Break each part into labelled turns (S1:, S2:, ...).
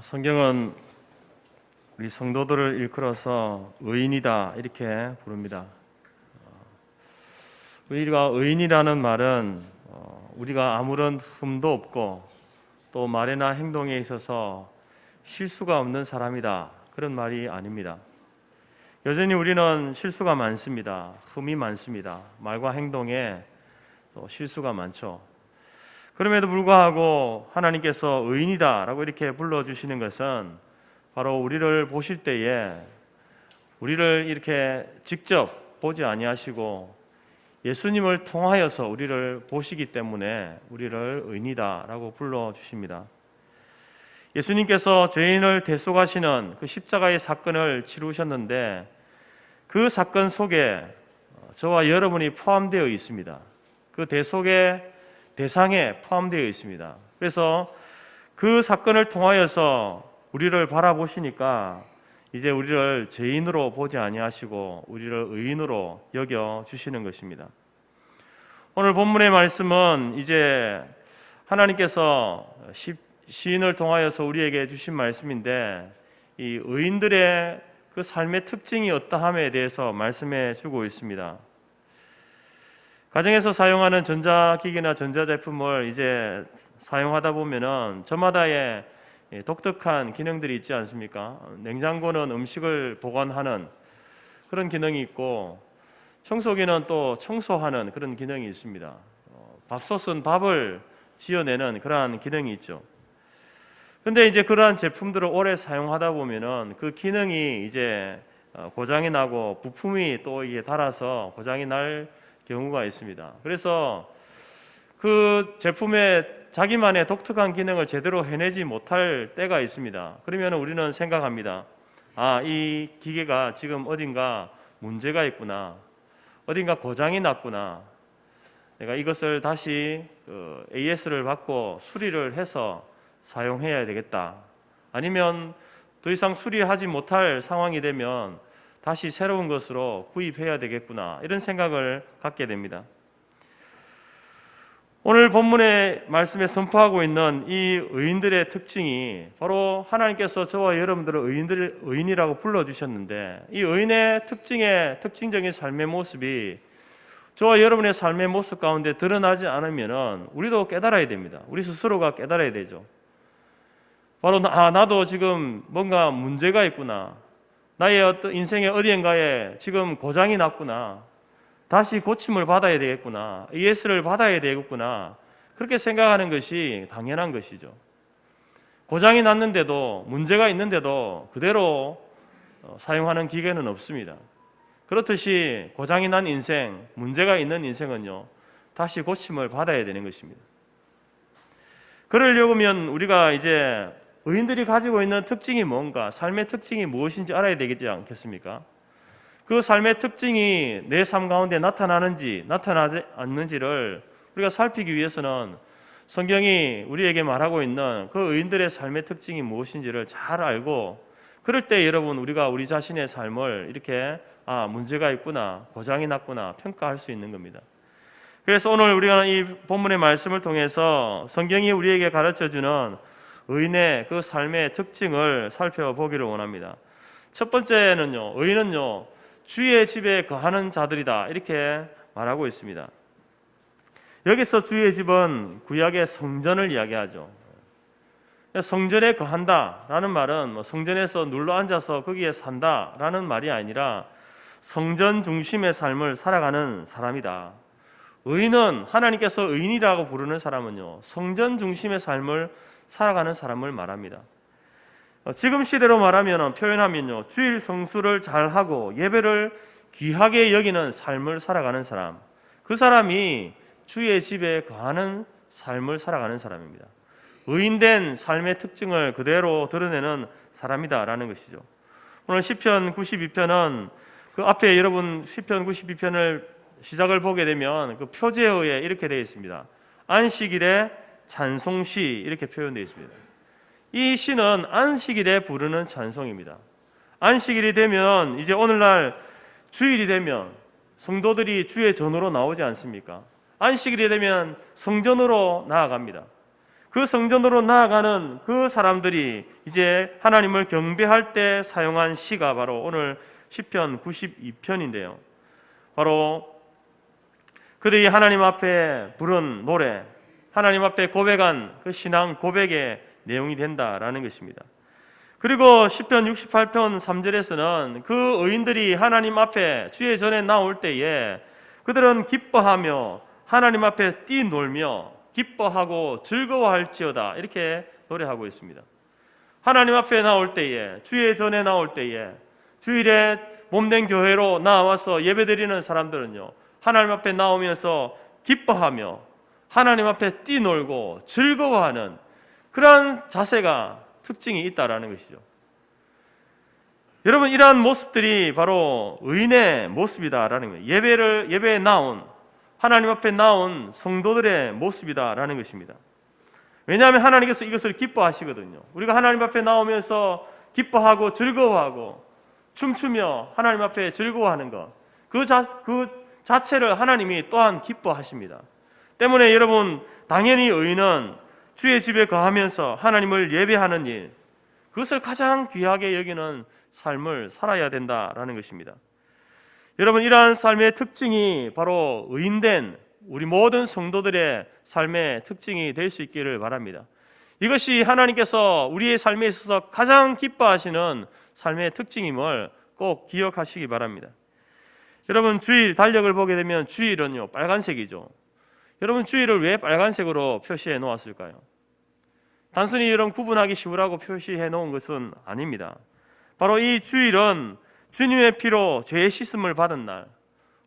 S1: 성경은 우리 성도들을 일컬어서 의인이다 이렇게 부릅니다. 우리가 의인이라는 말은 우리가 아무런 흠도 없고 또 말이나 행동에 있어서 실수가 없는 사람이다 그런 말이 아닙니다. 여전히 우리는 실수가 많습니다. 흠이 많습니다. 말과 행동에 또 실수가 많죠. 그럼에도 불구하고 하나님께서 의인이다라고 이렇게 불러주시는 것은 바로 우리를 보실 때에 우리를 이렇게 직접 보지 아니하시고 예수님을 통하여서 우리를 보시기 때문에 우리를 의인이다라고 불러주십니다. 예수님께서 죄인을 대속하시는 그 십자가의 사건을 치루셨는데 그 사건 속에 저와 여러분이 포함되어 있습니다. 그 대속의 대상에 포함되어 있습니다. 그래서 그 사건을 통하여서 우리를 바라보시니까 이제 우리를 죄인으로 보지 아니하시고 우리를 의인으로 여겨 주시는 것입니다. 오늘 본문의 말씀은 이제 하나님께서 시인을 통하여서 우리에게 주신 말씀인데 이 의인들의 그 삶의 특징이 어떠함에 대해서 말씀해 주고 있습니다. 가정에서 사용하는 전자기기나 전자제품을 이제 사용하다 보면은 저마다의 독특한 기능들이 있지 않습니까? 냉장고는 음식을 보관하는 그런 기능이 있고 청소기는 또 청소하는 그런 기능이 있습니다. 밥솥은 밥을 지어내는 그러한 기능이 있죠. 근데 이제 그러한 제품들을 오래 사용하다 보면은 그 기능이 이제 고장이 나고 부품이 또 이게 닳아서 고장이 날 경우가 있습니다. 그래서 그 제품의 자기만의 독특한 기능을 제대로 해내지 못할 때가 있습니다. 그러면 우리는 생각합니다. 이 기계가 지금 어딘가 문제가 있구나. 어딘가 고장이 났구나. 내가 이것을 다시 AS를 받고 수리를 해서 사용해야 되겠다. 아니면 더 이상 수리하지 못할 상황이 되면 다시 새로운 것으로 구입해야 되겠구나 이런 생각을 갖게 됩니다. 오늘 본문의 말씀에 선포하고 있는 이 의인들의 특징이 바로 하나님께서 저와 여러분들을 의인이라고 불러주셨는데 이 의인의 특징적인 삶의 모습이 저와 여러분의 삶의 모습 가운데 드러나지 않으면 우리도 깨달아야 됩니다. 우리 스스로가 깨달아야 되죠. 바로 나도 지금 뭔가 문제가 있구나. 나의 어떤 인생의 어디인가에 지금 고장이 났구나. 다시 고침을 받아야 되겠구나. AS를 받아야 되겠구나. 그렇게 생각하는 것이 당연한 것이죠. 고장이 났는데도 문제가 있는데도 그대로 사용하는 기계는 없습니다. 그렇듯이 고장이 난 인생, 문제가 있는 인생은요. 다시 고침을 받아야 되는 것입니다. 그러려면 우리가 이제 의인들이 가지고 있는 특징이 뭔가, 삶의 특징이 무엇인지 알아야 되지 않겠습니까? 그 삶의 특징이 내 삶 가운데 나타나는지 나타나지 않는지를 우리가 살피기 위해서는 성경이 우리에게 말하고 있는 그 의인들의 삶의 특징이 무엇인지를 잘 알고 그럴 때 여러분 우리가 우리 자신의 삶을 이렇게 문제가 있구나, 고장이 났구나 평가할 수 있는 겁니다. 그래서 오늘 우리가 이 본문의 말씀을 통해서 성경이 우리에게 가르쳐주는 의인의 그 삶의 특징을 살펴보기를 원합니다. 첫 번째는요, 의인은요 주의 집에 거하는 자들이다 이렇게 말하고 있습니다. 여기서 주의 집은 구약의 성전을 이야기하죠. 성전에 거한다라는 말은 성전에서 눌러 앉아서 거기에 산다라는 말이 아니라 성전 중심의 삶을 살아가는 사람이다. 의인은 하나님께서 의인이라고 부르는 사람은요 성전 중심의 삶을 살아가는 사람을 말합니다. 지금 시대로 표현하면요 주일 성수를 잘하고 예배를 귀하게 여기는 삶을 살아가는 사람, 그 사람이 주의 집에 거하는 삶을 살아가는 사람입니다. 의인된 삶의 특징을 그대로 드러내는 사람이다라는 것이죠. 오늘 시편 92편은 그 앞에 여러분 시편 92편을 시작을 보게 되면 그 표제에 의해 이렇게 되어 있습니다. 안식일에 찬송시 이렇게 표현되어 있습니다. 이 시는 안식일에 부르는 찬송입니다. 안식일이 되면 이제 오늘날 주일이 되면 성도들이 주의 전으로 나오지 않습니까? 안식일이 되면 성전으로 나아갑니다. 그 성전으로 나아가는 그 사람들이 이제 하나님을 경배할 때 사용한 시가 바로 오늘 시편 92편인데요. 바로 그들이 하나님 앞에 부른 노래, 하나님 앞에 고백한 그 신앙 고백의 내용이 된다라는 것입니다. 그리고 시편 68편 3절에서는 그 의인들이 하나님 앞에 주의 전에 나올 때에 그들은 기뻐하며 하나님 앞에 뛰놀며 기뻐하고 즐거워할지어다 이렇게 노래하고 있습니다. 하나님 앞에 나올 때에, 주의 전에 나올 때에, 주일에 몸된 교회로 나와서 예배드리는 사람들은요, 하나님 앞에 나오면서 기뻐하며 하나님 앞에 뛰놀고 즐거워하는 그러한 자세가 특징이 있다라는 것이죠. 여러분, 이러한 모습들이 바로 의인의 모습이다라는 거예요. 예배에 나온, 하나님 앞에 나온 성도들의 모습이다라는 것입니다. 왜냐하면 하나님께서 이것을 기뻐하시거든요. 우리가 하나님 앞에 나오면서 기뻐하고 즐거워하고 춤추며 하나님 앞에 즐거워하는 것, 그 자체를 하나님이 또한 기뻐하십니다. 때문에 여러분, 당연히 의인은 주의 집에 거하면서 하나님을 예배하는 일, 그것을 가장 귀하게 여기는 삶을 살아야 된다라는 것입니다. 여러분, 이러한 삶의 특징이 바로 의인된 우리 모든 성도들의 삶의 특징이 될 수 있기를 바랍니다. 이것이 하나님께서 우리의 삶에 있어서 가장 기뻐하시는 삶의 특징임을 꼭 기억하시기 바랍니다. 여러분, 주일 달력을 보게 되면 주일은요, 빨간색이죠. 여러분, 주일을 왜 빨간색으로 표시해 놓았을까요? 단순히 여러분 구분하기 쉬우라고 표시해 놓은 것은 아닙니다. 바로 이 주일은 주님의 피로 죄의 씻음을 받은 날,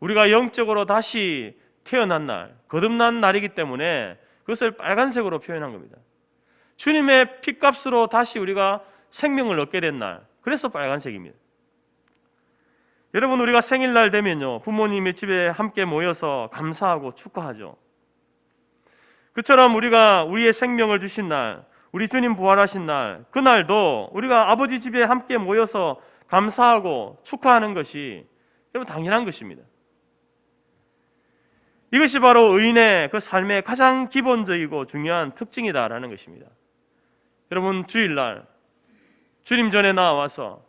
S1: 우리가 영적으로 다시 태어난 날, 거듭난 날이기 때문에 그것을 빨간색으로 표현한 겁니다. 주님의 피값으로 다시 우리가 생명을 얻게 된 날, 그래서 빨간색입니다. 여러분, 우리가 생일날 되면요, 부모님의 집에 함께 모여서 감사하고 축하하죠. 그처럼 우리가 우리의 생명을 주신 날, 우리 주님 부활하신 날, 그날도 우리가 아버지 집에 함께 모여서 감사하고 축하하는 것이 여러분 당연한 것입니다. 이것이 바로 의인의 그 삶의 가장 기본적이고 중요한 특징이다라는 것입니다. 여러분, 주일날 주님 전에 나와서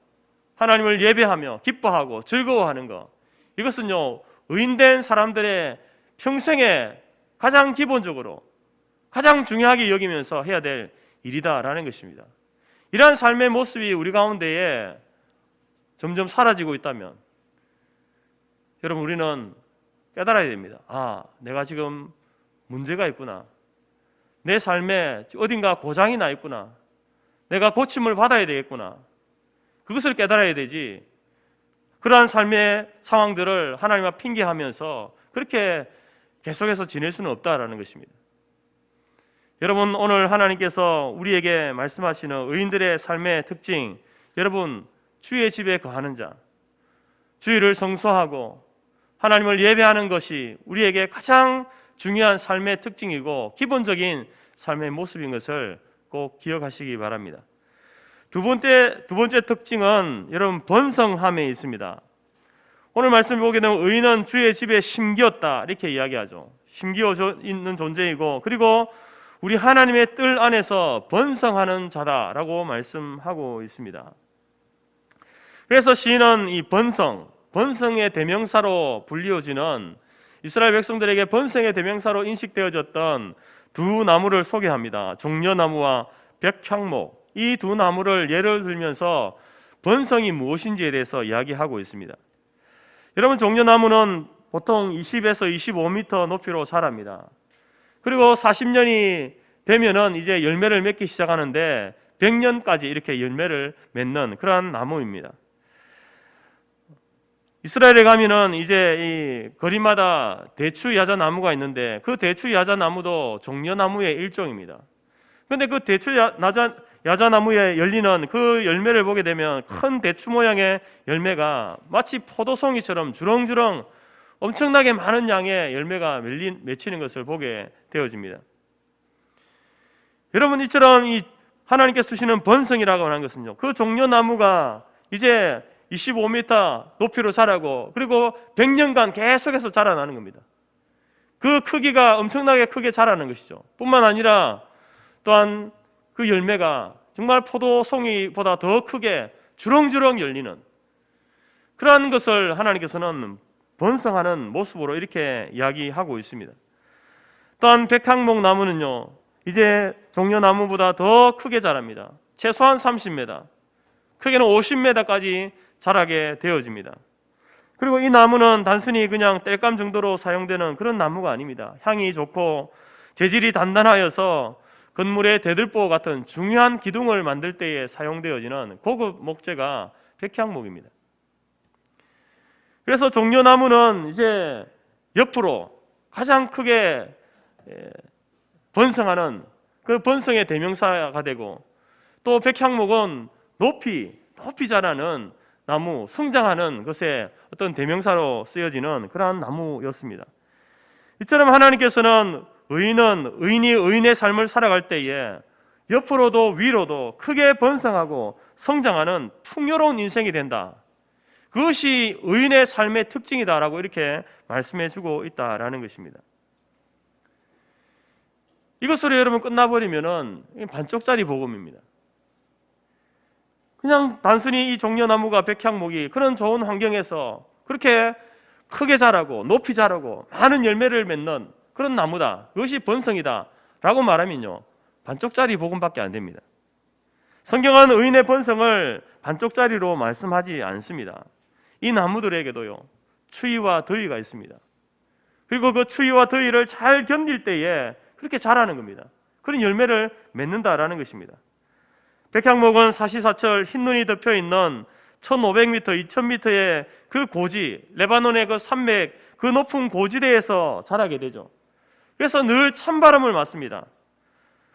S1: 하나님을 예배하며 기뻐하고 즐거워하는 것, 이것은요, 의인된 사람들의 평생에 가장 기본적으로 가장 중요하게 여기면서 해야 될 일이다라는 것입니다. 이러한 삶의 모습이 우리 가운데에 점점 사라지고 있다면 여러분, 우리는 깨달아야 됩니다. 아, 내가 지금 문제가 있구나. 내 삶에 어딘가 고장이 나 있구나. 내가 고침을 받아야 되겠구나. 그것을 깨달아야 되지, 그러한 삶의 상황들을 하나님 앞 핑계하면서 그렇게 계속해서 지낼 수는 없다라는 것입니다. 여러분, 오늘 하나님께서 우리에게 말씀하시는 의인들의 삶의 특징, 여러분, 주의 집에 거하는 자, 주의를 성수하고 하나님을 예배하는 것이 우리에게 가장 중요한 삶의 특징이고 기본적인 삶의 모습인 것을 꼭 기억하시기 바랍니다. 두 번째 특징은 여러분, 번성함에 있습니다. 오늘 말씀 보게 되면 의인은 주의 집에 심기었다 이렇게 이야기하죠. 심기어 있는 존재이고, 그리고 우리 하나님의 뜰 안에서 번성하는 자다라고 말씀하고 있습니다. 그래서 시인은 이 번성의 대명사로 불리워지는, 이스라엘 백성들에게 번성의 대명사로 인식되어졌던 두 나무를 소개합니다. 종려나무와 백향목, 이 두 나무를 예를 들면서 번성이 무엇인지에 대해서 이야기하고 있습니다. 여러분, 종려나무는 보통 20에서 25m 높이로 자랍니다. 그리고 40년이 되면은 이제 열매를 맺기 시작하는데 100년까지 이렇게 열매를 맺는 그러한 나무입니다. 이스라엘에 가면은 이제 이 거리마다 대추 야자나무가 있는데 그 대추 야자나무도 종려나무의 일종입니다. 그런데 그 대추 야자나무에 열리는 그 열매를 보게 되면 큰 대추 모양의 열매가 마치 포도송이처럼 주렁주렁 엄청나게 많은 양의 열매가 맺히는 것을 보게 되어집니다. 여러분, 이처럼 이 하나님께서 주시는 번성이라고 하는 것은요, 그 종려나무가 이제 25m 높이로 자라고 그리고 100년간 계속해서 자라나는 겁니다. 그 크기가 엄청나게 크게 자라는 것이죠. 뿐만 아니라 또한 그 열매가 정말 포도송이보다 더 크게 주렁주렁 열리는 그러한 것을 하나님께서는 번성하는 모습으로 이렇게 이야기하고 있습니다. 또한 백향목 나무는요, 이제 종려나무보다 더 크게 자랍니다. 최소한 30m, 크게는 50m까지 자라게 되어집니다. 그리고 이 나무는 단순히 그냥 땔감 정도로 사용되는 그런 나무가 아닙니다. 향이 좋고 재질이 단단하여서 건물의 대들보 같은 중요한 기둥을 만들 때에 사용되어지는 고급 목재가 백향목입니다. 그래서 종려나무는 이제 옆으로 가장 크게 번성하는 그 번성의 대명사가 되고, 또 백향목은 높이 자라는 나무, 성장하는 것의 어떤 대명사로 쓰여지는 그러한 나무였습니다. 이처럼 하나님께서는 의인이 의인의 삶을 살아갈 때에 옆으로도 위로도 크게 번성하고 성장하는 풍요로운 인생이 된다. 그것이 의인의 삶의 특징이다라고 이렇게 말씀해주고 있다라는 것입니다. 이것으로 여러분 끝나버리면은 반쪽짜리 복음입니다. 그냥 단순히 이 종려나무가 백향목이 그런 좋은 환경에서 그렇게 크게 자라고 높이 자라고 많은 열매를 맺는 그런 나무다, 그것이 번성이다 라고 말하면요, 반쪽짜리 복음밖에 안 됩니다. 성경은 의인의 번성을 반쪽짜리로 말씀하지 않습니다. 이 나무들에게도요, 추위와 더위가 있습니다. 그리고 그 추위와 더위를 잘 견딜 때에 그렇게 자라는 겁니다. 그런 열매를 맺는다라는 것입니다. 백향목은 사시사철 흰눈이 덮여 있는 1500m, 2000m의 그 고지, 레바논의 그 산맥, 그 높은 고지대에서 자라게 되죠. 그래서 늘 찬바람을 맞습니다.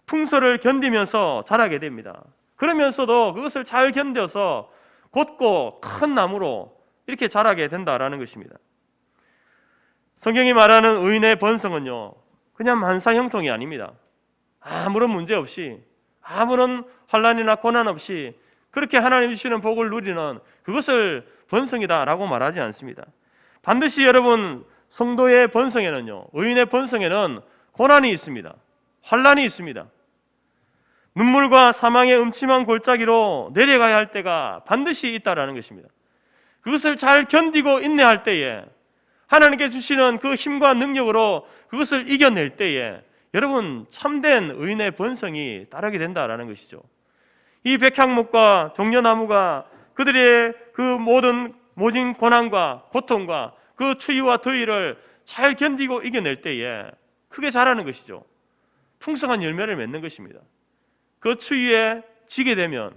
S1: 풍설을 견디면서 자라게 됩니다. 그러면서도 그것을 잘 견뎌서 곧고 큰 나무로 이렇게 자라게 된다라는 것입니다. 성경이 말하는 의인의 번성은요, 그냥 만사형통이 아닙니다. 아무런 문제 없이, 아무런 환난이나 고난 없이 그렇게 하나님 주시는 복을 누리는 그것을 번성이다라고 말하지 않습니다. 반드시 여러분, 성도의 번성에는요, 의인의 번성에는 고난이 있습니다. 환난이 있습니다. 눈물과 사망의 음침한 골짜기로 내려가야 할 때가 반드시 있다라는 것입니다. 그것을 잘 견디고 인내할 때에 하나님께 주시는 그 힘과 능력으로 그것을 이겨낼 때에 여러분, 참된 의인의 번성이 따르게 된다라는 것이죠. 이 백향목과 종려나무가 그들의 그 모진 고난과 고통과 그 추위와 더위를 잘 견디고 이겨낼 때에 크게 자라는 것이죠. 풍성한 열매를 맺는 것입니다. 그 추위에 지게 되면,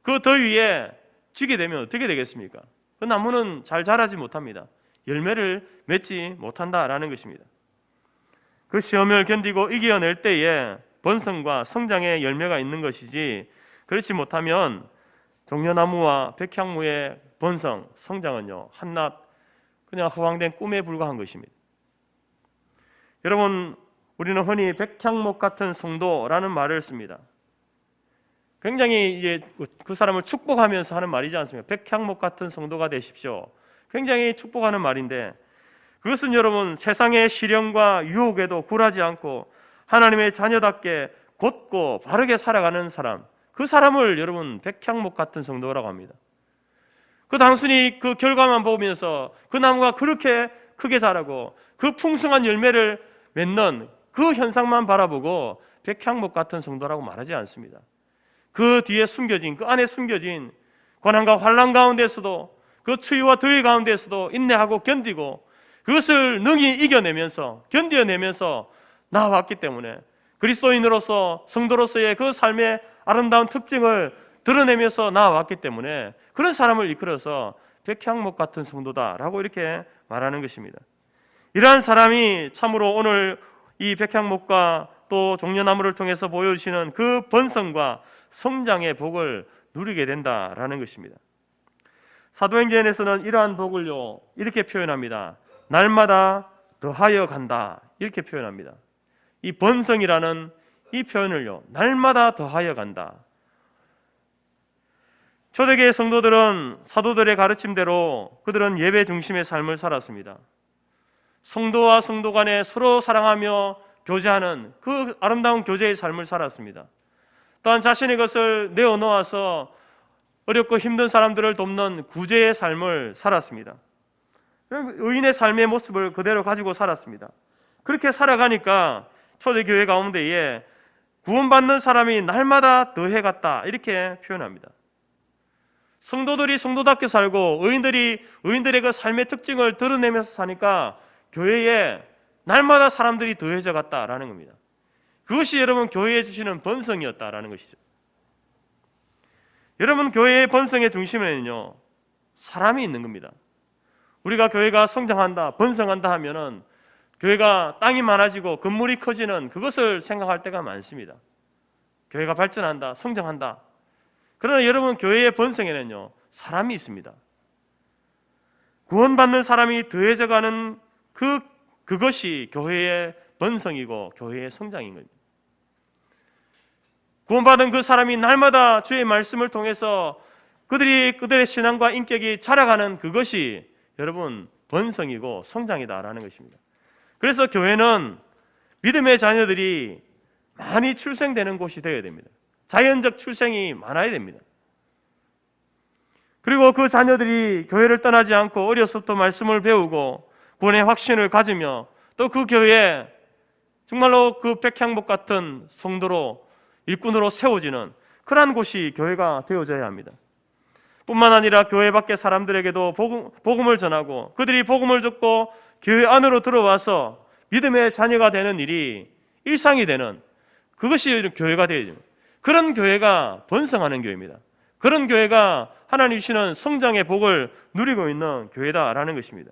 S1: 그 더위에 지게 되면 어떻게 되겠습니까? 그 나무는 잘 자라지 못합니다. 열매를 맺지 못한다라는 것입니다. 그 시험을 견디고 이겨낼 때에 번성과 성장의 열매가 있는 것이지, 그렇지 못하면 종려나무와 백향목의 번성, 성장은요, 한낱 그냥 허황된 꿈에 불과한 것입니다. 여러분, 우리는 흔히 백향목 같은 성도라는 말을 씁니다. 굉장히 이제 그 사람을 축복하면서 하는 말이지 않습니까? 백향목 같은 성도가 되십시오. 굉장히 축복하는 말인데, 그것은 여러분, 세상의 시련과 유혹에도 굴하지 않고 하나님의 자녀답게 곧고 바르게 살아가는 사람, 그 사람을 여러분 백향목 같은 성도라고 합니다. 그 단순히 그 결과만 보면서 그 나무가 그렇게 크게 자라고 그 풍성한 열매를 맺는 그 현상만 바라보고 백향목 같은 성도라고 말하지 않습니다. 그 뒤에 숨겨진, 그 안에 숨겨진 고난과 환난 가운데서도, 그 추위와 더위 가운데서도 인내하고 견디고 그것을 능히 이겨내면서 견뎌내면서 나아왔기 때문에 그리스도인으로서 성도로서의 그 삶의 아름다운 특징을 드러내면서 나아왔기 때문에 그런 사람을 이끌어서 백향목 같은 성도다라고 이렇게 말하는 것입니다. 이러한 사람이 참으로 오늘 이 백향목과 또 종려나무를 통해서 보여주시는 그 번성과 성장의 복을 누리게 된다라는 것입니다. 사도행전에서는 이러한 복을요, 이렇게 표현합니다. 날마다 더하여 간다, 이렇게 표현합니다. 이 번성이라는 이 표현을요, 날마다 더하여 간다. 초대교회 성도들은 사도들의 가르침대로 그들은 예배 중심의 삶을 살았습니다. 성도와 성도 간에 서로 사랑하며 교제하는 그 아름다운 교제의 삶을 살았습니다. 또한 자신의 것을 내어놓아서 어렵고 힘든 사람들을 돕는 구제의 삶을 살았습니다. 의인의 삶의 모습을 그대로 가지고 살았습니다. 그렇게 살아가니까 초대교회 가운데에 구원받는 사람이 날마다 더해갔다 이렇게 표현합니다. 성도들이 성도답게 살고 의인들의 그 삶의 특징을 드러내면서 사니까 교회에 날마다 사람들이 더해져 갔다라는 겁니다. 그것이 여러분 교회에 주시는 번성이었다라는 것이죠. 여러분 교회의 번성의 중심에는요 사람이 있는 겁니다. 우리가 교회가 성장한다, 번성한다 하면은 교회가 땅이 많아지고 건물이 커지는 그것을 생각할 때가 많습니다. 교회가 발전한다, 성장한다. 그러나 여러분 교회의 번성에는요 사람이 있습니다. 구원받는 사람이 더해져가는 그것이 교회의 번성이고 교회의 성장인 겁니다. 구원받은 그 사람이 날마다 주의 말씀을 통해서 그들의 신앙과 인격이 자라가는 그것이 여러분 번성이고 성장이다라는 것입니다. 그래서 교회는 믿음의 자녀들이 많이 출생되는 곳이 되어야 됩니다. 자연적 출생이 많아야 됩니다. 그리고 그 자녀들이 교회를 떠나지 않고 어려서부터 말씀을 배우고 구원의 확신을 가지며 또 그 교회에 정말로 그 백향목 같은 성도로 일꾼으로 세워지는 그러한 곳이 교회가 되어져야 합니다. 뿐만 아니라 교회 밖의 사람들에게도 복음을 전하고 그들이 복음을 듣고 교회 안으로 들어와서 믿음의 자녀가 되는 일이 일상이 되는 그것이 교회가 되어야 됩니다. 그런 교회가 번성하는 교회입니다. 그런 교회가 하나님 주시는 성장의 복을 누리고 있는 교회다라는 것입니다.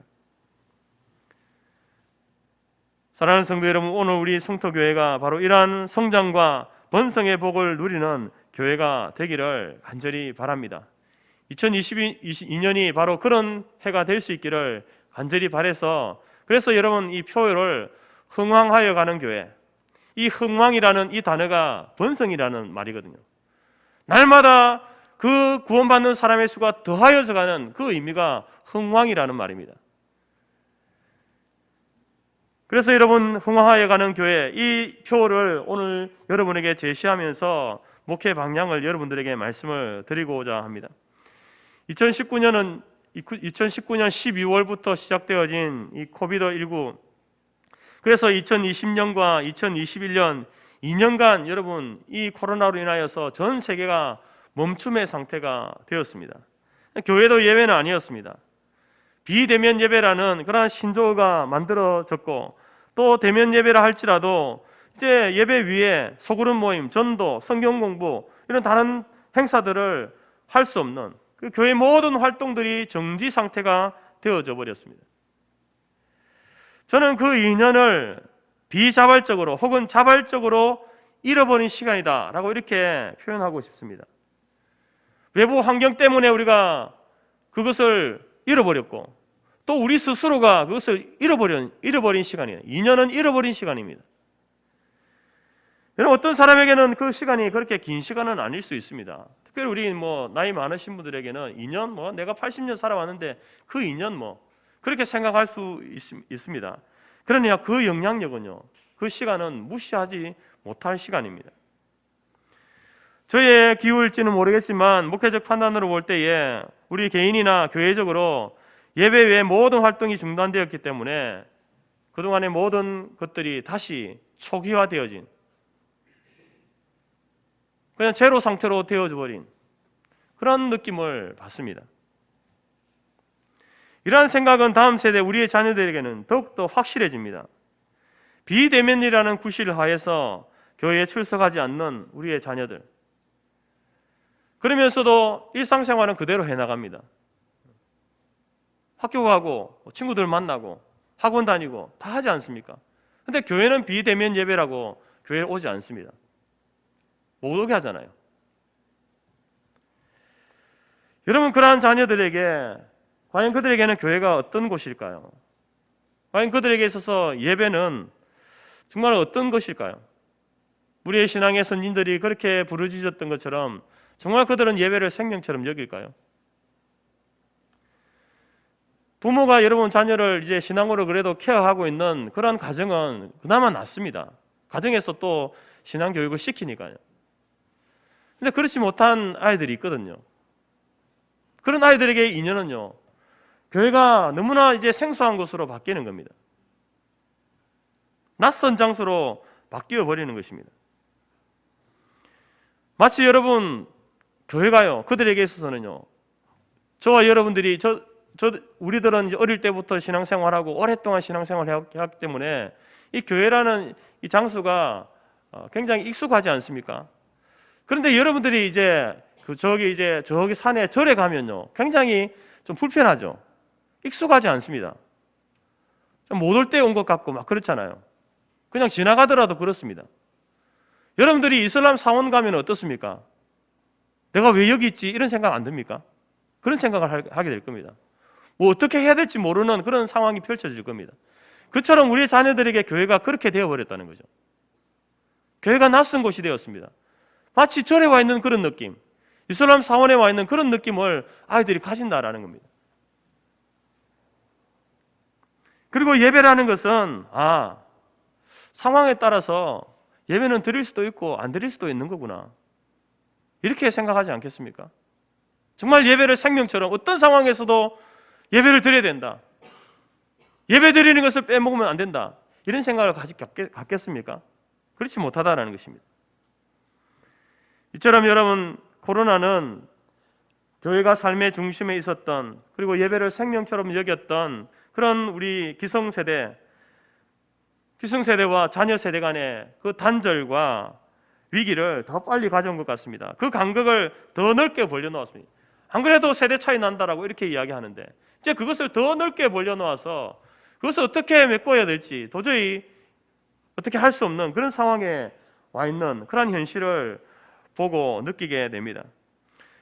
S1: 사랑하는 성도 여러분, 오늘 우리 성토교회가 바로 이러한 성장과 번성의 복을 누리는 교회가 되기를 간절히 바랍니다. 2022년이 바로 그런 해가 될 수 있기를 간절히 바라서 그래서 여러분 이 표를 흥왕하여 가는 교회, 이 흥왕이라는 이 단어가 번성이라는 말이거든요. 날마다 그 구원받는 사람의 수가 더하여져 가는 그 의미가 흥왕이라는 말입니다. 그래서 여러분 흥왕하여 가는 교회 이 표를 오늘 여러분에게 제시하면서 목회 방향을 여러분들에게 말씀을 드리고자 합니다. 2019년 12월부터 시작되어진 이 코비드19 그래서 2020년과 2021년 2년간 여러분 이 코로나로 인하여서 전 세계가 멈춤의 상태가 되었습니다. 교회도 예외는 아니었습니다. 비대면 예배라는 그러한 신조어가 만들어졌고 또 대면 예배라 할지라도 이제 예배 위에 소그룹 모임, 전도, 성경 공부 이런 다른 행사들을 할 수 없는 그 교회 모든 활동들이 정지 상태가 되어져 버렸습니다. 저는 그 2년을 비자발적으로 혹은 자발적으로 잃어버린 시간이다라고 이렇게 표현하고 싶습니다. 외부 환경 때문에 우리가 그것을 잃어버렸고 또 우리 스스로가 그것을 잃어버린 시간이에요. 2년은 잃어버린 시간입니다. 여러분 어떤 사람에게는 그 시간이 그렇게 긴 시간은 아닐 수 있습니다. 특별히 우리 나이 많으신 분들에게는 2년 내가 80년 살아왔는데 그 2년 그렇게 생각할 수 있습니다. 그러나 그 영향력은요, 그 시간은 무시하지 못할 시간입니다. 저의 기울지는 모르겠지만 목회적 판단으로 볼 때에 우리 개인이나 교회적으로 예배 외의 모든 활동이 중단되었기 때문에 그동안의 모든 것들이 다시 초기화되어진 그냥 제로 상태로 되어져 버린 그런 느낌을 받습니다. 이러한 생각은 다음 세대 우리의 자녀들에게는 더욱더 확실해집니다. 비대면이라는 구실 하에서 교회에 출석하지 않는 우리의 자녀들, 그러면서도 일상생활은 그대로 해나갑니다. 학교 가고 친구들 만나고 학원 다니고 다 하지 않습니까? 근데 교회는 비대면 예배라고 교회에 오지 않습니다. 못 오게 하잖아요. 여러분 그러한 자녀들에게 과연 그들에게는 교회가 어떤 곳일까요? 과연 그들에게 있어서 예배는 정말 어떤 것일까요? 우리의 신앙의 선진들이 그렇게 부르짖었던 것처럼 정말 그들은 예배를 생명처럼 여길까요? 부모가 여러분 자녀를 이제 신앙으로 그래도 케어하고 있는 그런 가정은 그나마 낫습니다. 가정에서 또 신앙교육을 시키니까요. 근데 그렇지 못한 아이들이 있거든요. 그런 아이들에게 인연은요, 교회가 너무나 이제 생소한 곳으로 바뀌는 겁니다. 낯선 장소로 바뀌어 버리는 것입니다. 마치 여러분, 교회가요, 그들에게 있어서는요, 저와 여러분들이 우리들은 이제 어릴 때부터 신앙생활하고 오랫동안 신앙생활을 해왔기 때문에 이 교회라는 이 장소가 굉장히 익숙하지 않습니까? 그런데 여러분들이 이제 저기 산에 절에 가면요, 굉장히 좀 불편하죠. 익숙하지 않습니다. 못 올 때 온 것 같고 막 그렇잖아요. 그냥 지나가더라도 그렇습니다. 여러분들이 이슬람 사원 가면 어떻습니까? 내가 왜 여기 있지? 이런 생각 안 듭니까? 그런 생각을 하게 될 겁니다. 뭐 어떻게 해야 될지 모르는 그런 상황이 펼쳐질 겁니다. 그처럼 우리의 자녀들에게 교회가 그렇게 되어버렸다는 거죠. 교회가 낯선 곳이 되었습니다. 마치 절에 와 있는 그런 느낌, 이슬람 사원에 와 있는 그런 느낌을 아이들이 가진다라는 겁니다. 그리고 예배라는 것은 상황에 따라서 예배는 드릴 수도 있고 안 드릴 수도 있는 거구나, 이렇게 생각하지 않겠습니까? 정말 예배를 생명처럼 어떤 상황에서도 예배를 드려야 된다, 예배 드리는 것을 빼먹으면 안 된다, 이런 생각을 갖겠습니까? 그렇지 못하다라는 것입니다. 이처럼 여러분, 코로나는 교회가 삶의 중심에 있었던, 그리고 예배를 생명처럼 여겼던 그런 우리 기성세대와 자녀세대 간의 그 단절과 위기를 더 빨리 가져온 것 같습니다. 그 간격을 더 넓게 벌려놓았습니다. 안 그래도 세대 차이 난다라고 이렇게 이야기하는데, 이제 그것을 더 넓게 벌려놓아서 그것을 어떻게 메꿔야 될지 도저히 어떻게 할 수 없는 그런 상황에 와 있는 그런 현실을 보고 느끼게 됩니다.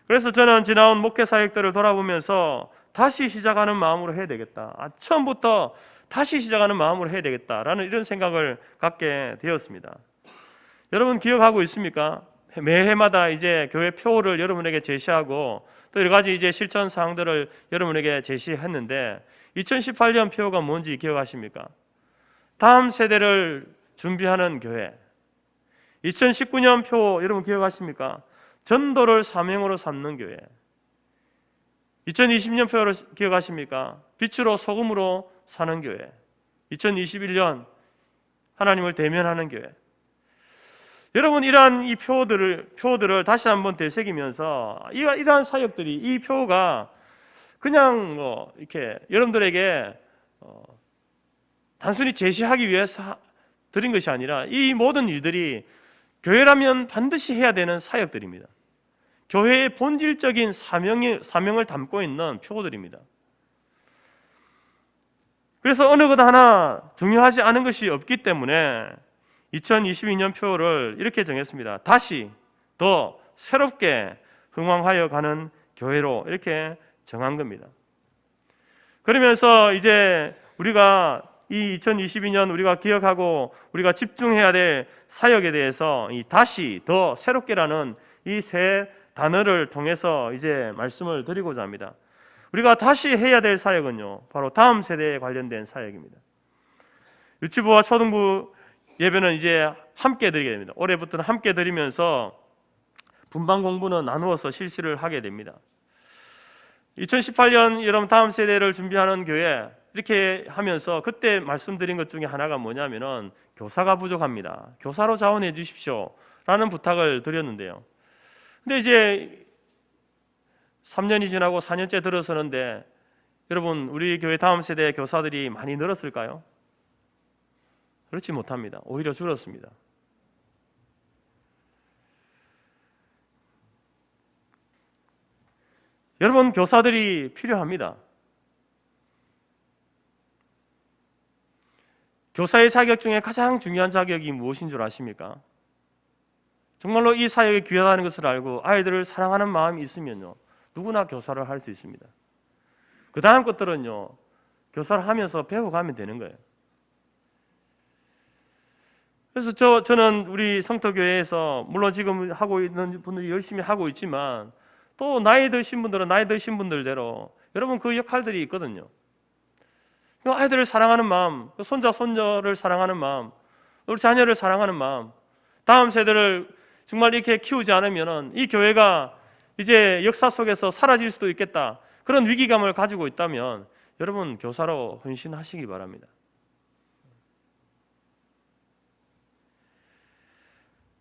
S1: 그래서 저는 지나온 목회 사역들을 돌아보면서 다시 시작하는 마음으로 해야 되겠다, 처음부터 다시 시작하는 마음으로 해야 되겠다라는 이런 생각을 갖게 되었습니다. 여러분 기억하고 있습니까? 매해마다 이제 교회 표를 여러분에게 제시하고 또 여러 가지 이제 실천 사항들을 여러분에게 제시했는데, 2018년 표가 뭔지 기억하십니까? 다음 세대를 준비하는 교회. 2019년 표 여러분 기억하십니까? 전도를 사명으로 삼는 교회. 2020년 표를 기억하십니까? 빛으로 소금으로 사는 교회. 2021년 하나님을 대면하는 교회. 여러분, 이러한 이 표들을 다시 한번 되새기면서 이러한 사역들이, 이 표가 그냥 이렇게 여러분들에게 단순히 제시하기 위해서 드린 것이 아니라 이 모든 일들이 교회라면 반드시 해야 되는 사역들입니다. 교회의 본질적인 사명을 담고 있는 표들입니다. 그래서 어느 것 하나 중요하지 않은 것이 없기 때문에 2022년 표를 이렇게 정했습니다. 다시 더 새롭게 흥왕하여 가는 교회로 이렇게 정한 겁니다. 그러면서 이제 우리가 이 2022년 우리가 기억하고 우리가 집중해야 될 사역에 대해서 이 다시 더 새롭게라는 이 세 단어를 통해서 이제 말씀을 드리고자 합니다. 우리가 다시 해야 될 사역은요, 바로 다음 세대에 관련된 사역입니다. 유치부와 초등부 예배는 이제 함께 드리게 됩니다. 올해부터는 함께 드리면서 분반 공부는 나누어서 실시를 하게 됩니다. 2018년 여러분 다음 세대를 준비하는 교회 이렇게 하면서 그때 말씀드린 것 중에 하나가 뭐냐면은 교사가 부족합니다. 교사로 자원해 주십시오 라는 부탁을 드렸는데요. 근데 이제 3년이 지나고 4년째 들어서는데 여러분, 우리 교회 다음 세대 교사들이 많이 늘었을까요? 그렇지 못합니다. 오히려 줄었습니다. 여러분, 교사들이 필요합니다. 교사의 자격 중에 가장 중요한 자격이 무엇인 줄 아십니까? 정말로 이 사역이 귀하다는 것을 알고 아이들을 사랑하는 마음이 있으면요, 누구나 교사를 할 수 있습니다. 그 다음 것들은요, 교사를 하면서 배워가면 되는 거예요. 그래서 저는 우리 성터교회에서 물론 지금 하고 있는 분들이 열심히 하고 있지만 또 나이 드신 분들은 나이 드신 분들대로 여러분 그 역할들이 있거든요. 아이들을 사랑하는 마음, 손자 손녀를 사랑하는 마음, 우리 자녀를 사랑하는 마음, 다음 세대를 정말 이렇게 키우지 않으면 이 교회가 이제 역사 속에서 사라질 수도 있겠다, 그런 위기감을 가지고 있다면 여러분 교사로 헌신하시기 바랍니다.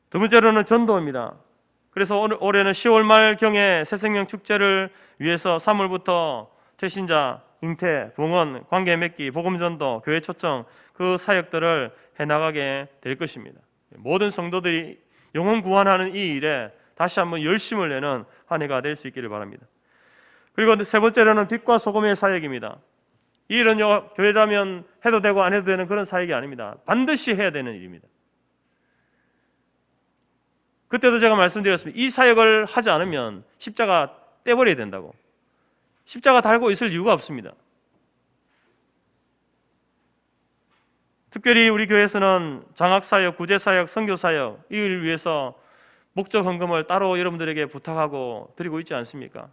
S1: 두 번째로는 전도입니다. 그래서 올해는 10월 말경에 새생명 축제를 위해서 3월부터 태신자, 잉태, 봉헌, 관계 맺기, 복음전도, 교회 초청, 그 사역들을 해나가게 될 것입니다. 모든 성도들이 영혼 구원하는 이 일에 다시 한번 열심을 내는 한 해가 될 수 있기를 바랍니다. 그리고 세 번째로는 빛과 소금의 사역입니다. 이 일은요, 교회라면 해도 되고 안 해도 되는 그런 사역이 아닙니다. 반드시 해야 되는 일입니다. 그때도 제가 말씀드렸습니다. 이 사역을 하지 않으면 십자가 떼버려야 된다고. 십자가 달고 있을 이유가 없습니다. 특별히 우리 교회에서는 장학사역, 구제사역, 선교사역 이를 위해서 목적 헌금을 따로 여러분들에게 부탁하고 드리고 있지 않습니까?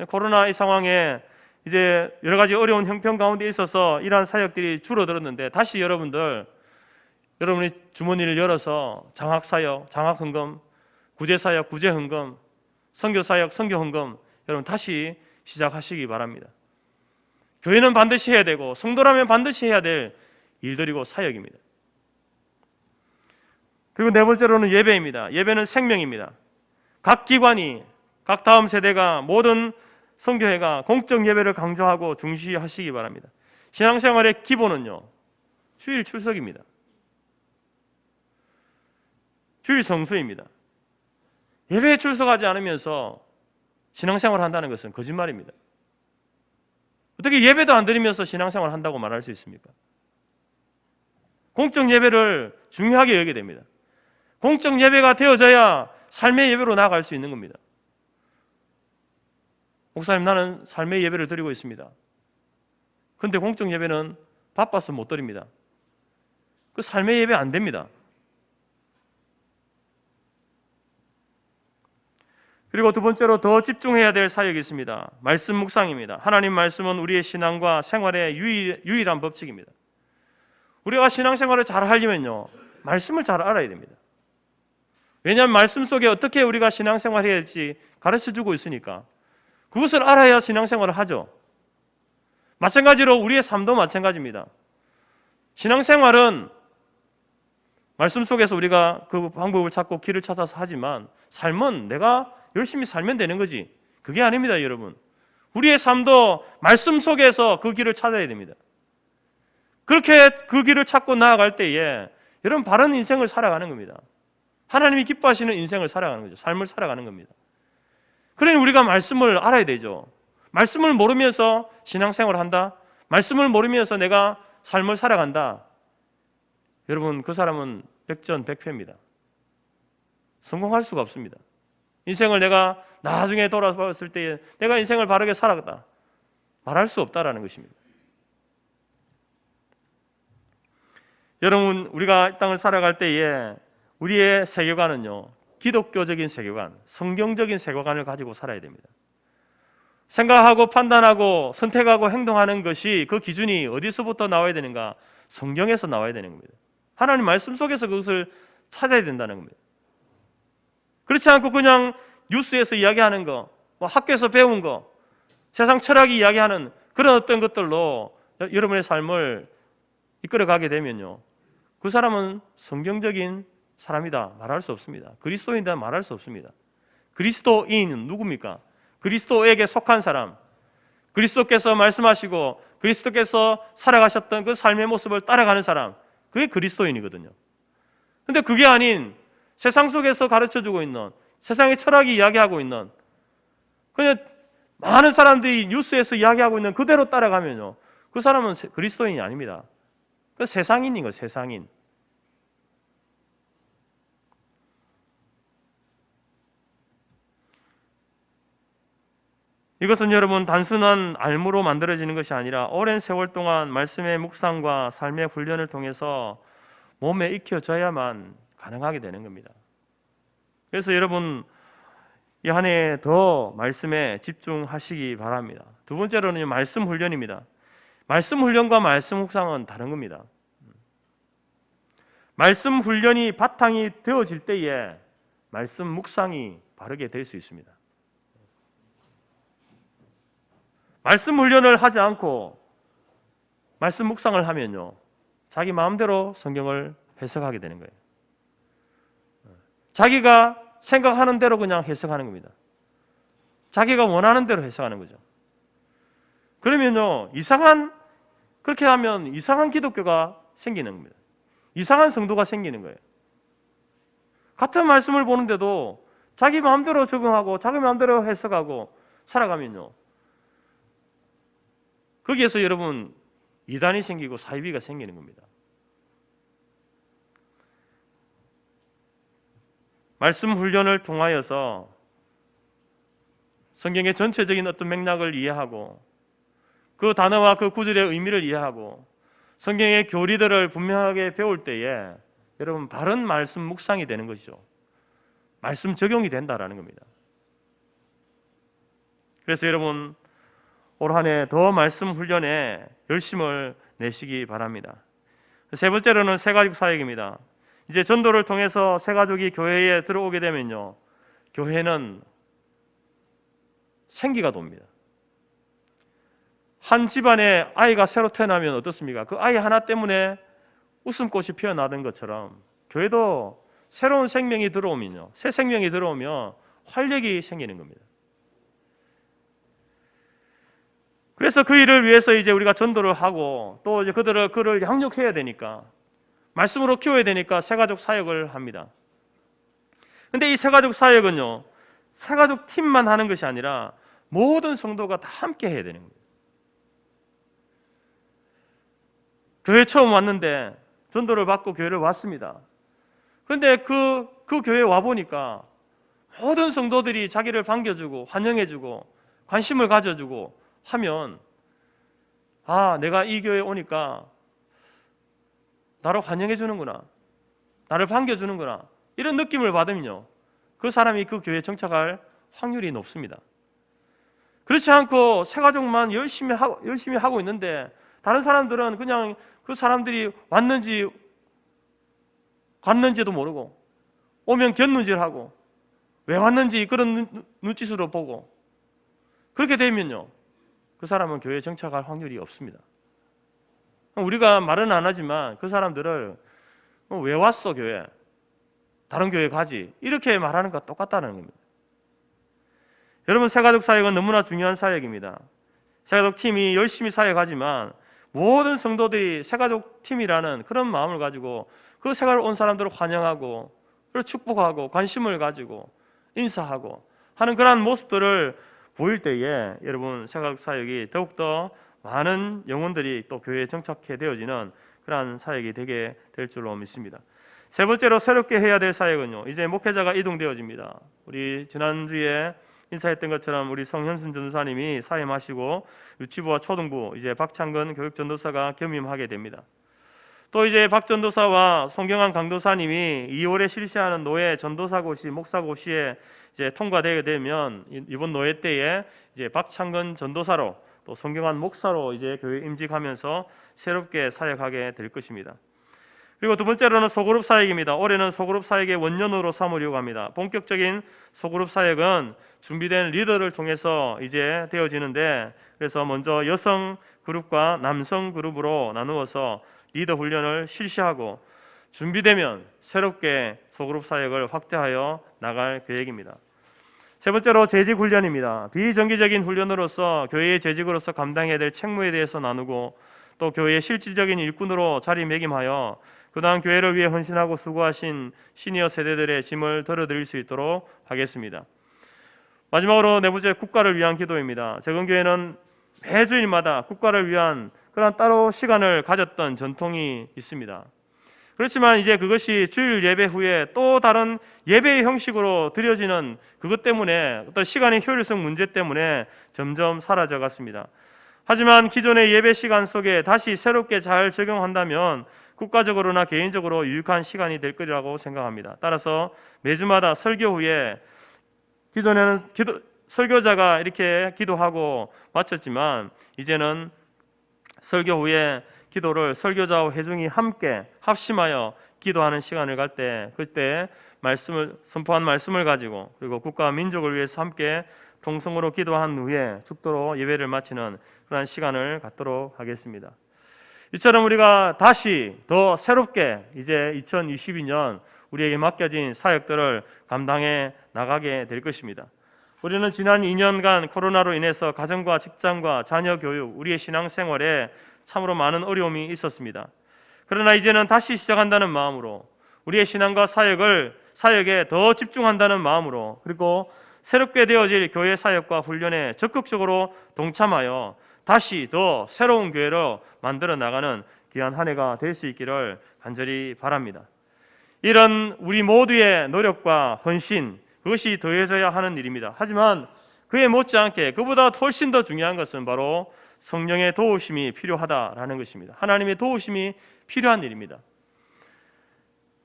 S1: 코로나 이 상황에 이제 여러 가지 어려운 형편 가운데 있어서 이러한 사역들이 줄어들었는데 다시 여러분이 주머니를 열어서 장학사역, 장학헌금, 구제사역, 구제헌금, 선교사역, 선교헌금 여러분 다시 시작하시기 바랍니다. 교회는 반드시 해야 되고 성도라면 반드시 해야 될 일들이고 사역입니다. 그리고 네 번째로는 예배입니다. 예배는 생명입니다. 각 기관이, 각 다음 세대가, 모든 선교회가 공적 예배를 강조하고 중시하시기 바랍니다. 신앙생활의 기본은요, 주일 출석입니다. 주일 성수입니다. 예배에 출석하지 않으면서 신앙생활을 한다는 것은 거짓말입니다. 어떻게 예배도 안 드리면서 신앙생활을 한다고 말할 수 있습니까? 공적 예배를 중요하게 여기게 됩니다. 공적 예배가 되어져야 삶의 예배로 나아갈 수 있는 겁니다. 목사님, 나는 삶의 예배를 드리고 있습니다. 그런데 공적 예배는 바빠서 못 드립니다. 그 삶의 예배 안 됩니다. 그리고 두 번째로 더 집중해야 될 사역이 있습니다. 말씀 묵상입니다. 하나님 말씀은 우리의 신앙과 생활의 유일한 법칙입니다. 우리가 신앙생활을 잘 하려면요, 말씀을 잘 알아야 됩니다. 왜냐하면 말씀 속에 어떻게 우리가 신앙생활을 해야 할지 가르쳐주고 있으니까 그것을 알아야 신앙생활을 하죠. 마찬가지로 우리의 삶도 마찬가지입니다. 신앙생활은 말씀 속에서 우리가 그 방법을 찾고 길을 찾아서 하지만 삶은 내가 열심히 살면 되는 거지, 그게 아닙니다. 여러분, 우리의 삶도 말씀 속에서 그 길을 찾아야 됩니다. 그렇게 그 길을 찾고 나아갈 때에 여러분 바른 인생을 살아가는 겁니다. 하나님이 기뻐하시는 인생을 살아가는 거죠. 삶을 살아가는 겁니다. 그러니 우리가 말씀을 알아야 되죠. 말씀을 모르면서 신앙생활을 한다, 말씀을 모르면서 내가 삶을 살아간다, 여러분 그 사람은 백전백패입니다. 성공할 수가 없습니다. 인생을 내가 나중에 돌아봤을 때 내가 인생을 바르게 살아갔다 말할 수 없다라는 것입니다. 여러분, 우리가 이 땅을 살아갈 때에 우리의 세계관은요, 기독교적인 세계관, 성경적인 세계관을 가지고 살아야 됩니다. 생각하고 판단하고 선택하고 행동하는 것이, 그 기준이 어디서부터 나와야 되는가? 성경에서 나와야 되는 겁니다. 하나님 말씀 속에서 그것을 찾아야 된다는 겁니다. 그렇지 않고 그냥 뉴스에서 이야기하는 거, 학교에서 배운 거, 세상 철학이 이야기하는 그런 어떤 것들로 여러분의 삶을 이끌어가게 되면요, 그 사람은 성경적인 사람이다 말할 수 없습니다. 그리스도인이다 말할 수 없습니다. 그리스도인은 누굽니까? 그리스도에게 속한 사람, 그리스도께서 말씀하시고 그리스도께서 살아가셨던 그 삶의 모습을 따라가는 사람, 그게 그리스도인이거든요. 그런데 그게 아닌 세상 속에서 가르쳐주고 있는, 세상의 철학이 이야기하고 있는, 그냥 많은 사람들이 뉴스에서 이야기하고 있는 그대로 따라가면요, 그 사람은 그리스도인이 아닙니다. 그 세상인인 거예요. 세상인. 이것은 여러분 단순한 알무로 만들어지는 것이 아니라 오랜 세월 동안 말씀의 묵상과 삶의 훈련을 통해서 몸에 익혀져야만 가능하게 되는 겁니다. 그래서 여러분 이 한 해 더 말씀에 집중하시기 바랍니다. 두 번째로는 말씀 훈련입니다. 말씀 훈련과 말씀 묵상은 다른 겁니다. 말씀 훈련이 바탕이 되어질 때에 말씀 묵상이 바르게 될 수 있습니다. 말씀 훈련을 하지 않고 말씀 묵상을 하면요, 자기 마음대로 성경을 해석하게 되는 거예요. 자기가 생각하는 대로 그냥 해석하는 겁니다. 자기가 원하는 대로 해석하는 거죠. 그러면요, 그렇게 하면 이상한 기독교가 생기는 겁니다. 이상한 성도가 생기는 거예요. 같은 말씀을 보는데도 자기 마음대로 적응하고 자기 마음대로 해석하고 살아가면요, 거기에서 여러분 이단이 생기고 사이비가 생기는 겁니다. 말씀 훈련을 통하여서 성경의 전체적인 어떤 맥락을 이해하고 그 단어와 그 구절의 의미를 이해하고 성경의 교리들을 분명하게 배울 때에 여러분 바른 말씀 묵상이 되는 것이죠. 말씀 적용이 된다라는 겁니다. 그래서 여러분 올 한 해 더 말씀 훈련에 열심을 내시기 바랍니다. 세 번째로는 새가족 사역입니다. 이제 전도를 통해서 새가족이 교회에 들어오게 되면요, 교회는 생기가 돕니다. 한 집안에 아이가 새로 태어나면 어떻습니까? 그 아이 하나 때문에 웃음꽃이 피어나는 것처럼 교회도 새로운 생명이 들어오면요, 새 생명이 들어오면 활력이 생기는 겁니다. 그래서 그 일을 위해서 이제 우리가 전도를 하고 또 이제 그를 양육해야 되니까, 말씀으로 키워야 되니까 새가족 사역을 합니다. 근데 이 새가족 사역은요, 새가족 팀만 하는 것이 아니라 모든 성도가 다 함께 해야 되는 거예요. 교회 처음 왔는데 전도를 받고 교회를 왔습니다. 그런데 그 교회에 와보니까 모든 성도들이 자기를 반겨주고 환영해주고 관심을 가져주고 하면, 아, 내가 이 교회에 오니까 나를 환영해 주는구나, 나를 반겨주는구나, 이런 느낌을 받으면요, 그 사람이 그 교회에 정착할 확률이 높습니다. 그렇지 않고 새가족만 열심히 하고 있는데 다른 사람들은 그냥 그 사람들이 왔는지 갔는지도 모르고 오면 곁눈질 하고 왜 왔는지 그런 눈짓으로 보고, 그렇게 되면요, 그 사람은 교회에 정착할 확률이 없습니다. 우리가 말은 안 하지만 그 사람들을 왜 왔어 교회? 다른 교회 가지, 이렇게 말하는 것과 똑같다는 겁니다. 여러분, 새가족 사역은 너무나 중요한 사역입니다. 새가족 팀이 열심히 사역하지만 모든 성도들이 새가족 팀이라는 그런 마음을 가지고 그 새가족 온 사람들을 환영하고 축복하고 관심을 가지고 인사하고 하는 그러한 모습들을 보일 때에 여러분 새가족 사역이 더욱더 많은 영혼들이 또 교회에 정착해 되어지는 그러한 사역이 되게 될 줄로 믿습니다. 세 번째로 새롭게 해야 될 사역은요, 이제 목회자가 이동되어집니다. 우리 지난주에 인사했던 것처럼 우리 성현순 전도사님이 사임하시고 유치부와 초등부 이제 박창근 교육전도사가 겸임하게 됩니다. 또 이제 박 전도사와 송경환 강도사님이 2월에 실시하는 노예 전도사고시 목사고시에 이제 통과되게 되면 이번 노예 때에 이제 박창근 전도사로 또 송경환 목사로 이제 교회 임직하면서 새롭게 사역하게 될 것입니다. 그리고 두 번째로는 소그룹 사역입니다. 올해는 소그룹 사역의 원년으로 삼으려고 합니다. 본격적인 소그룹 사역은 준비된 리더를 통해서 이제 되어지는데, 그래서 먼저 여성 그룹과 남성 그룹으로 나누어서 리더 훈련을 실시하고 준비되면 새롭게 소그룹 사역을 확대하여 나갈 계획입니다. 세 번째로 재직 훈련입니다. 비정기적인 훈련으로서 교회의 재직으로서 감당해야 될 책무에 대해서 나누고 또 교회의 실질적인 일꾼으로 자리매김하여 그다음 교회를 위해 헌신하고 수고하신 시니어 세대들의 짐을 덜어드릴 수 있도록 하겠습니다. 마지막으로 네 번째, 국가를 위한 기도입니다. 재건교회는 매주일마다 국가를 위한 그런 따로 시간을 가졌던 전통이 있습니다. 그렇지만 이제 그것이 주일 예배 후에 또 다른 예배의 형식으로 드려지는 그것 때문에, 어떤 시간의 효율성 문제 때문에 점점 사라져 갔습니다. 하지만 기존의 예배 시간 속에 다시 새롭게 잘 적용한다면 국가적으로나 개인적으로 유익한 시간이 될 거라고 생각합니다. 따라서 매주마다 설교 후에, 기존에는 설교자가 이렇게 기도하고 마쳤지만 이제는 설교 후에 기도를 설교자와 회중이 함께 합심하여 기도하는 시간을 갈 때 그때 말씀을 선포한 말씀을 가지고 그리고 국가와 민족을 위해서 함께 통성으로 기도한 후에 축도로 예배를 마치는 그러한 시간을 갖도록 하겠습니다. 이처럼 우리가 다시 더 새롭게 이제 2022년 우리에게 맡겨진 사역들을 감당해 나가게 될 것입니다. 우리는 지난 2년간 코로나로 인해서 가정과 직장과 자녀 교육, 우리의 신앙생활에 참으로 많은 어려움이 있었습니다. 그러나 이제는 다시 시작한다는 마음으로 우리의 신앙과 사역에 더 집중한다는 마음으로 그리고 새롭게 되어질 교회 사역과 훈련에 적극적으로 동참하여 다시 더 새로운 교회로 만들어 나가는 귀한 한 해가 될 수 있기를 간절히 바랍니다. 이런 우리 모두의 노력과 헌신, 그것이 더해져야 하는 일입니다. 하지만 그에 못지않게 그보다 훨씬 더 중요한 것은 바로 성령의 도우심이 필요하다라는 것입니다. 하나님의 도우심이 필요한 일입니다.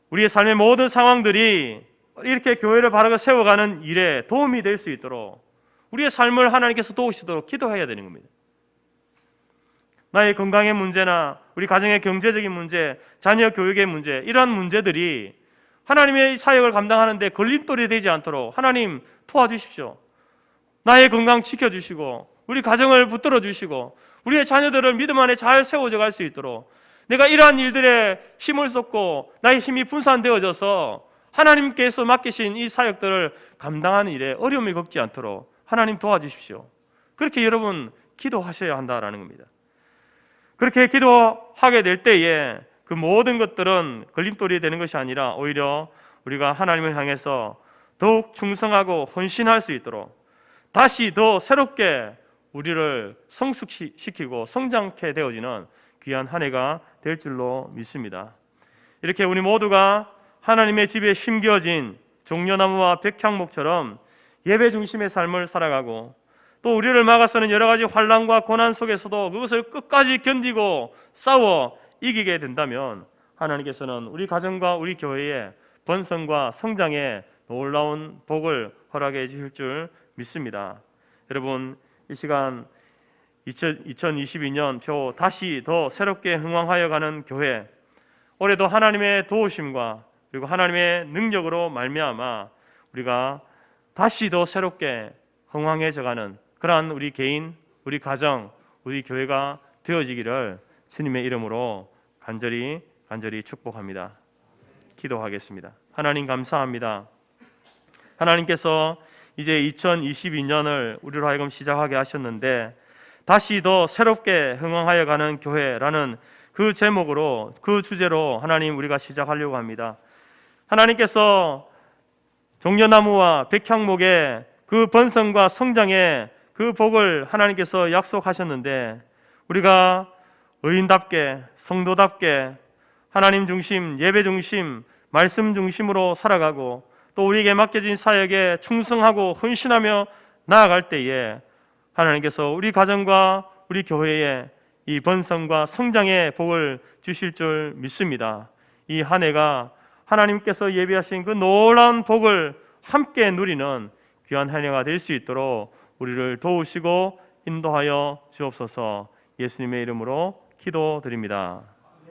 S1: 우리의 삶의 모든 상황들이 이렇게 교회를 바르게 세워가는 일에 도움이 될 수 있도록 우리의 삶을 하나님께서 도우시도록 기도해야 되는 겁니다. 나의 건강의 문제나 우리 가정의 경제적인 문제, 자녀 교육의 문제, 이러한 문제들이 하나님의 사역을 감당하는데 걸림돌이 되지 않도록 하나님 도와주십시오. 나의 건강 지켜주시고 우리 가정을 붙들어 주시고 우리의 자녀들을 믿음 안에 잘 세워져 갈 수 있도록 내가 이러한 일들에 힘을 쏟고 나의 힘이 분산되어져서 하나님께서 맡기신 이 사역들을 감당하는 일에 어려움을 겪지 않도록 하나님 도와주십시오. 그렇게 여러분 기도하셔야 한다라는 겁니다. 그렇게 기도하게 될 때에 그 모든 것들은 걸림돌이 되는 것이 아니라 오히려 우리가 하나님을 향해서 더욱 충성하고 헌신할 수 있도록 다시 더 새롭게 우리를 성숙시키고 성장케 되어지는 귀한 한 해가 될 줄로 믿습니다. 이렇게 우리 모두가 하나님의 집에 심겨진 종려나무와 백향목처럼 예배 중심의 삶을 살아가고 또 우리를 막아서는 여러 가지 환난과 고난 속에서도 그것을 끝까지 견디고 싸워 이기게 된다면 하나님께서는 우리 가정과 우리 교회의 번성과 성장에 놀라운 복을 허락해 주실 줄 믿습니다. 여러분, 이 시간 2022년 표 다시 더 새롭게 흥왕하여 가는 교회, 올해도 하나님의 도우심과 그리고 하나님의 능력으로 말미암아 우리가 다시 더 새롭게 흥왕해져가는 그러한 우리 개인, 우리 가정, 우리 교회가 되어지기를 주님의 이름으로 간절히 축복합니다. 기도하겠습니다. 하나님 감사합니다. 하나님께서 이제 2022년을 우리로 하여금 시작하게 하셨는데 다시 더 새롭게 흥왕하여 가는 교회라는 그 제목으로 그 주제로 하나님 우리가 시작하려고 합니다. 하나님께서 종려나무와 백향목의 그 번성과 성장의 그 복을 하나님께서 약속하셨는데 우리가 의인답게 성도답게 하나님 중심, 예배 중심, 말씀 중심으로 살아가고 또 우리에게 맡겨진 사역에 충성하고 헌신하며 나아갈 때에 하나님께서 우리 가정과 우리 교회에 이 번성과 성장의 복을 주실 줄 믿습니다. 이 한 해가 하나님께서 예비하신 그 놀라운 복을 함께 누리는 귀한 한 해가 될 수 있도록 우리를 도우시고 인도하여 주옵소서. 예수님의 이름으로 기도드립니다.